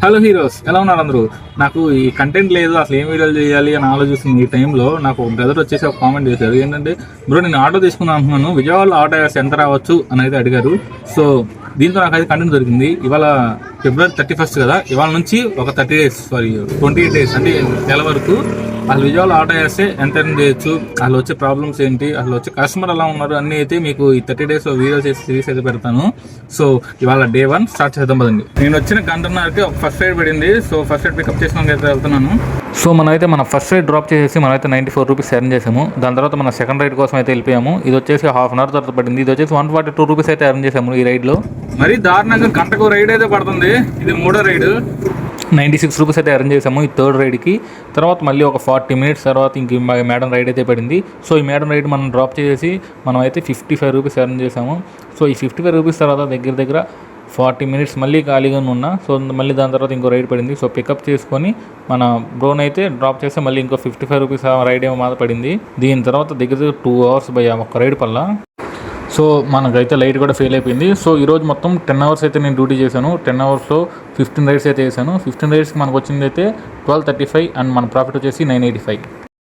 Hello heroes, ఎలా ఉన్నారు అందరూ? నాకు ఈ కంటెంట్ లేదు, అసలు ఏం వీడియోలు చేయాలి అని ఆలోచిస్తుంది. ఈ టైంలో నాకు ఒక బ్రదర్ వచ్చేసి ఒక కామెంట్ చేశారు. ఏంటంటే, బ్రో నేను ఆటో తీసుకున్నాను అంటున్నాను, విజయవాడలో ఆటో ఎంత రావచ్చు అని అయితే అడిగారు. సో దీంతో నాకు అయితే కంటెంట్ దొరికింది. ఇవాళ ఫిబ్రవరి 31 కదా, ఇవాళ నుంచి ఒక 28 డేస్ అంటే నెల వరకు అసలు విజయవాడలో ఆటో వేస్తే ఎంత చేయొచ్చు, అసలు వచ్చే ప్రాబ్లమ్స్ ఏంటి, అసలు వచ్చే కస్టమర్ ఎలా ఉన్నారు అన్నీ అయితే మీకు ఈ 30 డేస్లో వీడియోస్ చేసి సిరీస్ అయితే పెడతాను. సో ఇవాళ డే 1 స్టార్ట్ చేద్దాం పదండి. నేను వచ్చిన గంటన్నరకి ఒక ఫస్ట్ రైడ్ పడింది. సో ఫస్ట్ రైడ్ పికప్ చేసినాక అయితే వెళ్తున్నాను. సో మనమైతే మన ఫస్ట్ రైడ్ డ్రాప్ చేసేసి మనమైతే 94 రూపీస్ ఎర్న్ చేసాము. దాని తర్వాత మన సెకండ్ రైడ్ కోసం అయితే వెళ్ళిపోయాము. ఇది వచ్చేసి హాఫ్ అన్ అవర్ తర్వాత పడింది. ఇది వచ్చేసి 142 రూపీస్ అయితే ఎర్న్ చేసాము ఈ రైడ్లో. మరి దారుణంగా గంటకు రైడ్ అయితే పడుతుంది. ఇది మూడో రైడ్, 96 రూపీస్ అయితే అరేంజ్ చేసాము ఈ థర్డ్ రైడ్కి. తర్వాత మళ్ళీ ఒక 40 మినిట్స్ తర్వాత ఇంక మేడం రైడ్ అయితే పడింది. సో ఈ మేడం రైడ్ మనం డ్రాప్ చేసి మనం అయితే 55 రూపీస్ అరేంజ్ చేసాము. సో ఈ 55 రూపీస్ తర్వాత దగ్గర 40 మినిట్స్ మళ్ళీ ఖాళీగా ఉన్నా. సో మళ్ళీ దాని తర్వాత ఇంకో రైడ్ పడింది. సో పికప్ చేసుకొని మన బ్రోన్ అయితే డ్రాప్ చేస్తే మళ్ళీ ఇంకో 55 రూపీస్ రైడ్ ఏమో మాత్రం పడింది. దీని తర్వాత దగ్గర 2 అవర్స్ పోయా ఒక రైడ్ పల్ల. సో మనకైతే లైట్ కూడా ఫెయిల్ అయిపోయింది. సో ఈరోజు మొత్తం 10 అవర్స్ అయితే నేను డ్యూటీ చేశాను. 10 అవర్స్లో 15 రైడ్స్ అయితే చేశాను. 15 రైడ్స్కి మనకు వచ్చింది అయితే 1235 అండ్ మన ప్రాఫిట్ వచ్చేసి 985.